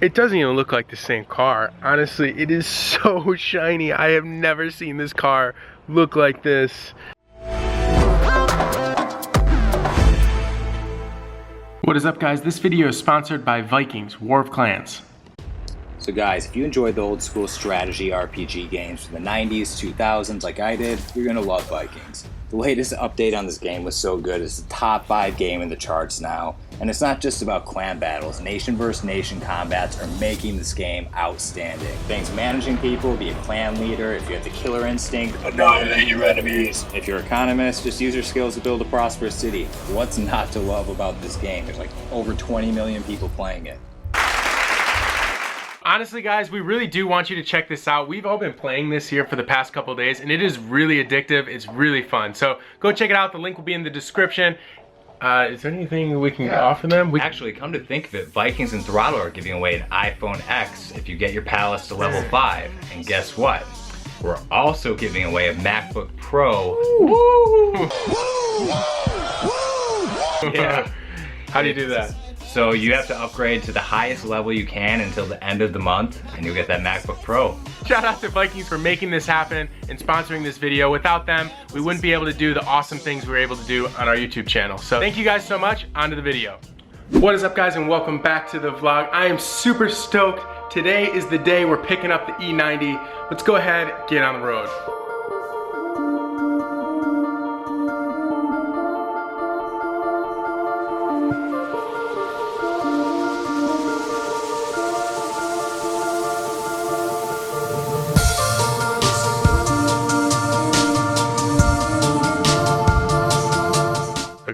It doesn't even look like the same car. Honestly, it is so shiny. I have never seen this car look like this. What is up, guys? This video is sponsored by Vikings, War of Clans. So guys, if you enjoyed the old school strategy RPG games from the 90s, 2000s like I did, you're gonna love Vikings. The latest update on this game was so good, it's the top 5 game in the charts now. And it's not just about clan battles, nation versus nation combats are making this game outstanding. Things managing people, be a clan leader, if you have the killer instinct, annihilate your enemies. If you're an economist, just use your skills to build a prosperous city. What's not to love about this game? There's like over 20 million people playing it. Honestly, guys, we really do want you to check this out. We've all been playing this here for the past couple of days, and it is really addictive. It's really fun. So go check it out. The link will be in the description. Is there anything we can offer them? Actually, come to think of it, Vikings and throtl are giving away an iPhone X if you get your palace to level 5. And guess what? We're also giving away a MacBook Pro. Woo! Yeah. How do you do that? So you have to upgrade to the highest level you can until the end of the month, and you'll get that MacBook Pro. Shout out to Vikings for making this happen and sponsoring this video. Without them, we wouldn't be able to do the awesome things we were able to do on our YouTube channel. So thank you guys so much. On to the video. What is up, guys, and welcome back to the vlog. I am super stoked. Today is the day we're picking up the E90. Let's go ahead, get on the road.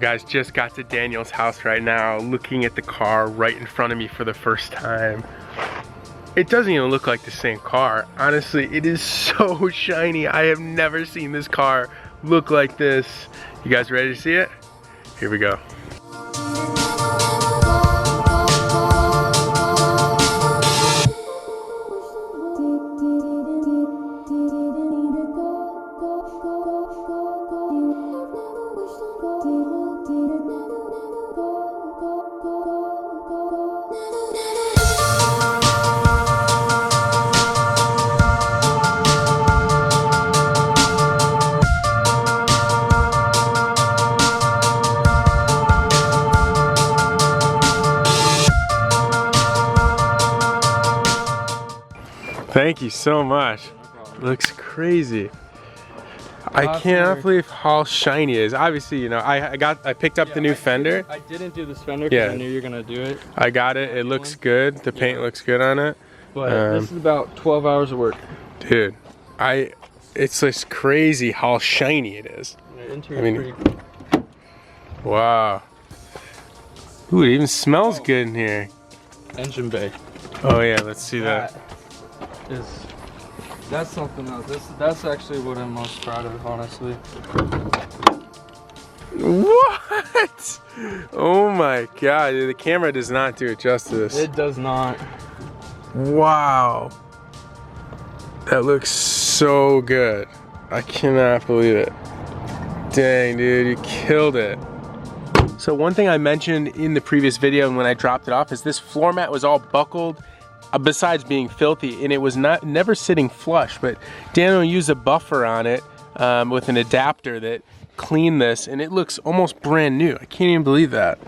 Guys, just got to Daniel's house right now, looking at the car right in front of me for the first time. It doesn't even look like the same car. Honestly, it is so shiny. I have never seen this car look like this. You guys ready to see it? Here we go. Thank you so much. Looks crazy. I cannot believe how shiny it is. Obviously, you know, I picked up the new fender. I didn't do this fender because I knew you were gonna do it. I got it. It looks good. The paint looks good on it. But this is about 12 hours of work. Dude, it's just crazy how shiny it is. I mean, wow. Ooh, it even smells good in here. Engine bay. Oh yeah, let's see that. That's something else. That's actually what I'm most proud of, honestly. What? Oh my god, the camera does not do it justice. It does not. Wow. That looks so good. I cannot believe it. Dang, dude, you killed it. So one thing I mentioned in the previous video and when I dropped it off is this floor mat was all buckled. Besides being filthy, and it was never sitting flush, but Daniel used a buffer on it with an adapter that cleaned this, and it looks almost brand new. I can't even believe that.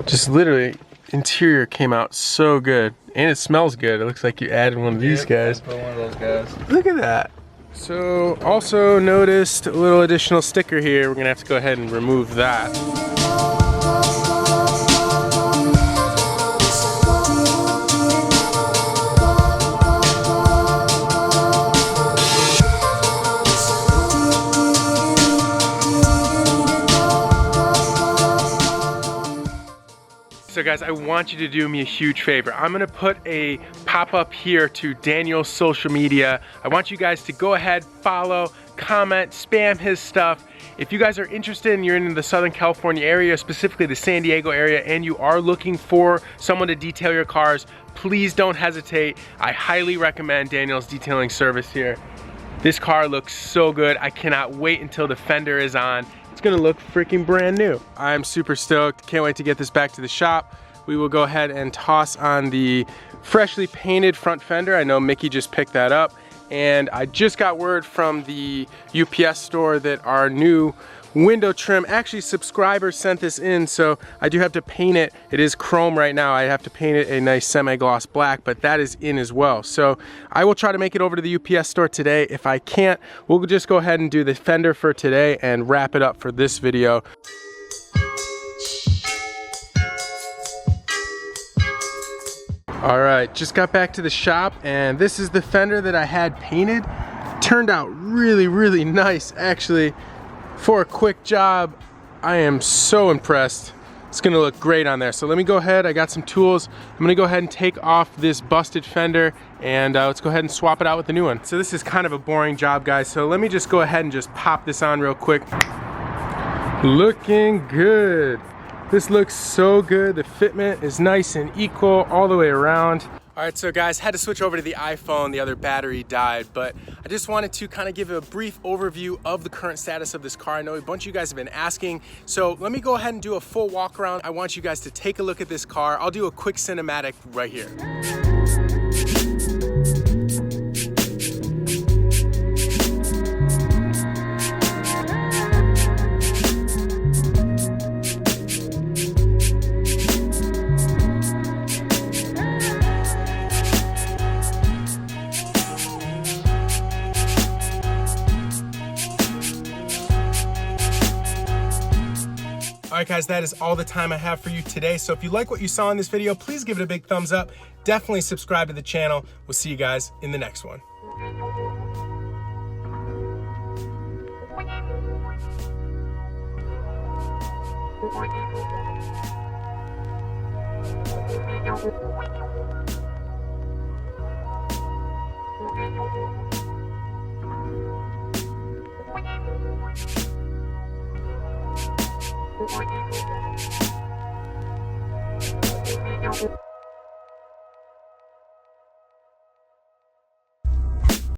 Just literally, interior came out so good, and it smells good. It looks like you added one of these guys. One of those guys. Look at that. So also noticed a little additional sticker here. We're gonna have to go ahead and remove that. So guys, I want you to do me a huge favor. I'm gonna put a pop-up here to Daniel's social media. I want you guys to go ahead, follow, comment, spam his stuff. If you guys are interested and you're in the Southern California area, specifically the San Diego area, and you are looking for someone to detail your cars, please don't hesitate. I highly recommend Daniel's detailing service here. This car looks so good. I cannot wait until the fender is on. It's gonna look freaking brand new. I'm super stoked. Can't wait to get this back to the shop. we will go ahead and toss on the freshly painted front fender. I know Mickey just picked that up, and I just got word from the UPS store that our new window trim, actually subscribers sent this in, so I do have to paint it. It is chrome right now. I have to paint it a nice semi-gloss black, but that is in as well. So I will try to make it over to the UPS store today. If I can't, we'll just go ahead and do the fender for today and wrap it up for this video. All right, just got back to the shop, and this is the fender that I had painted. Turned out really, really nice, actually. For a quick job, I am so impressed. It's gonna look great on there. So let me go ahead, I got some tools. I'm gonna go ahead and take off this busted fender, and let's go ahead and swap it out with the new one. So this is kind of a boring job, guys. So let me just go ahead and just pop this on real quick. Looking good. This looks so good. The fitment is nice and equal all the way around. All right, so guys, had to switch over to the iPhone. The other battery died, but I just wanted to kind of give a brief overview of the current status of this car. I know a bunch of you guys have been asking, so let me go ahead and do a full walk around. I want you guys to take a look at this car. I'll do a quick cinematic right here. All right, guys, that is all the time I have for you today. So if you like what you saw in this video, please give it a big thumbs up. Definitely subscribe to the channel. We'll see you guys in the next one. Thank you.